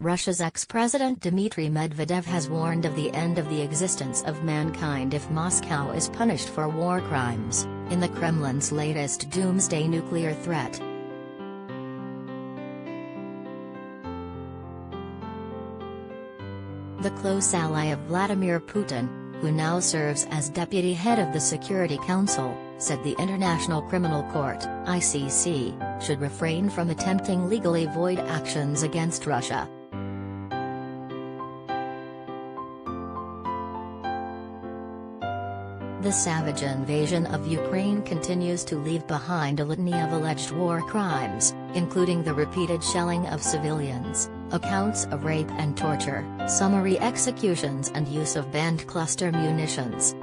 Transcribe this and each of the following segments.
Russia's ex-president Dmitry Medvedev has warned of the end of the existence of mankind if Moscow is punished for war crimes, in the Kremlin's latest doomsday nuclear threat. The close ally of Vladimir Putin, who now serves as deputy head of the Security Council, said the International Criminal Court (ICC) should refrain from attempting legally void actions against Russia. The savage invasion of Ukraine continues to leave behind a litany of alleged war crimes, including the repeated shelling of civilians, accounts of rape and torture, summary executions and use of banned cluster munitions.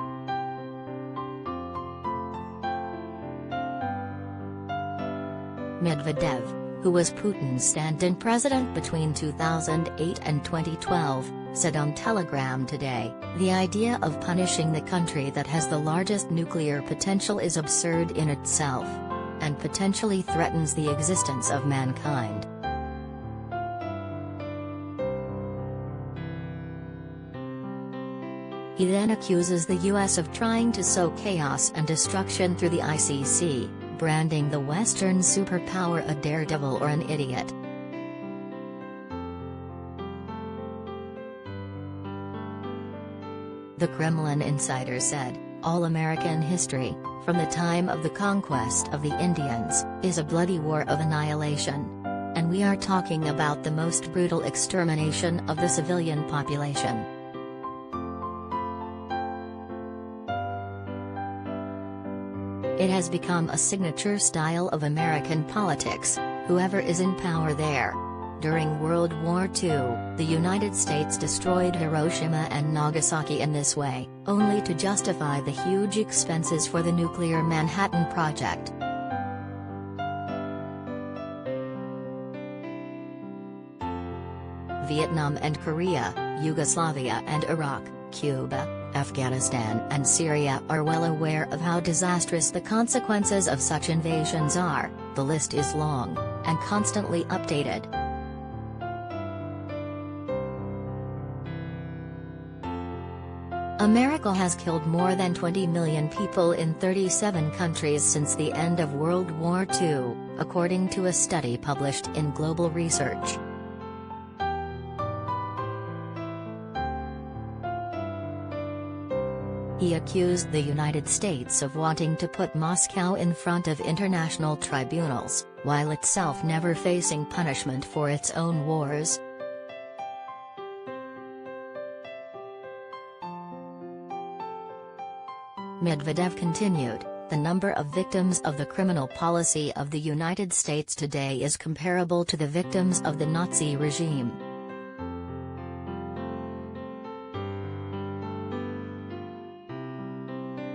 Medvedev, who was Putin's stand-in president between 2008 and 2012, said on Telegram today, "The idea of punishing the country that has the largest nuclear potential is absurd in itself, and potentially threatens the existence of mankind." He then accuses the US of trying to sow chaos and destruction through the ICC, branding the Western superpower a daredevil or an idiot. The Kremlin insider said, "All American history, from the time of the conquest of the Indians, is a bloody war of annihilation. And we are talking about the most brutal extermination of the civilian population." It has become a signature style of American politics, whoever is in power there. During World War II, the United States destroyed Hiroshima and Nagasaki in this way, only to justify the huge expenses for the nuclear Manhattan Project. Vietnam and Korea, Yugoslavia and Iraq, Cuba, Afghanistan and Syria are well aware of how disastrous the consequences of such invasions are. The list is long, and constantly updated. America has killed more than 20 million people in 37 countries since the end of World War II, according to a study published in Global Research. He accused the United States of wanting to put Moscow in front of international tribunals, while itself never facing punishment for its own wars. Medvedev continued, "The number of victims of the criminal policy of the United States today is comparable to the victims of the Nazi regime.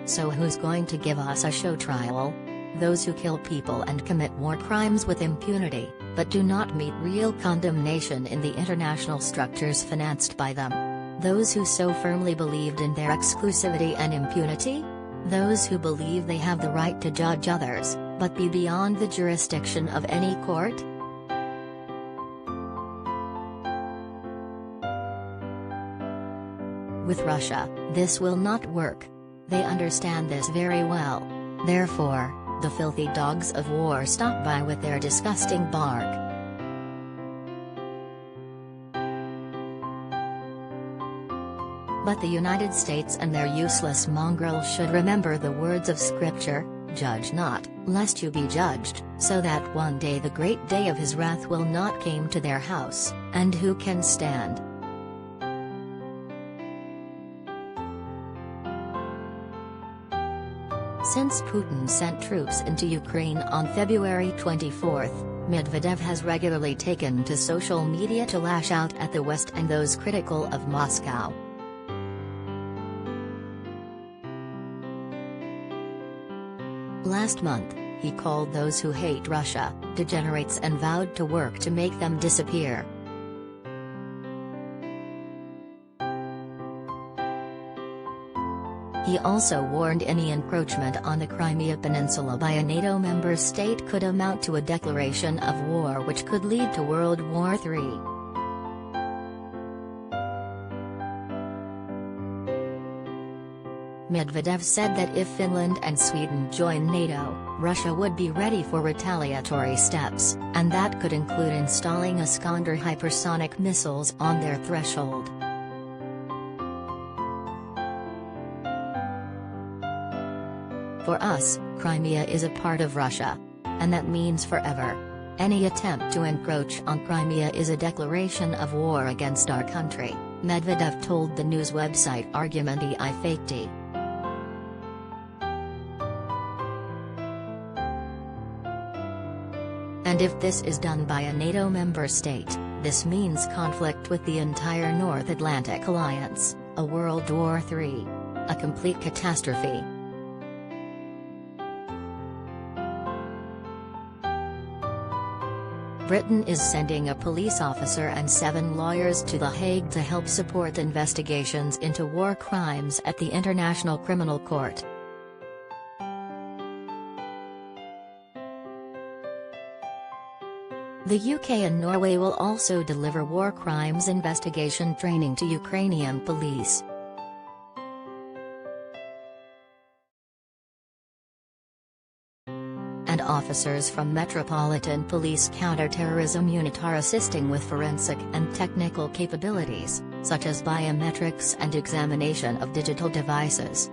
So who's going to give us a show trial? Those who kill people and commit war crimes with impunity, but do not meet real condemnation in the international structures financed by them? Those who so firmly believed in their exclusivity and impunity? Those who believe they have the right to judge others, but be beyond the jurisdiction of any court?" With Russia, this will not work. They understand this very well. Therefore, the filthy dogs of war stop by with their disgusting bark. But the United States and their useless mongrels should remember the words of Scripture, "Judge not, lest you be judged," so that one day the great day of his wrath will not come to their house, and who can stand? Since Putin sent troops into Ukraine on February 24, Medvedev has regularly taken to social media to lash out at the West and those critical of Moscow. Last month, he called those who hate Russia degenerates and vowed to work to make them disappear. He also warned any encroachment on the Crimea Peninsula by a NATO member state could amount to a declaration of war which could lead to World War III. Medvedev said that if Finland and Sweden join NATO, Russia would be ready for retaliatory steps, and that could include installing Iskander hypersonic missiles on their threshold. For us, Crimea is a part of Russia. And that means forever. Any attempt to encroach on Crimea is a declaration of war against our country, Medvedev told the news website Argumenty I Fakti. And if this is done by a NATO member state, this means conflict with the entire North Atlantic Alliance, a World War III. A complete catastrophe. Britain is sending a police officer and 7 lawyers to The Hague to help support investigations into war crimes at the International Criminal Court. The UK and Norway will also deliver war crimes investigation training to Ukrainian police. And officers from Metropolitan Police Counterterrorism Unit are assisting with forensic and technical capabilities, such as biometrics and examination of digital devices.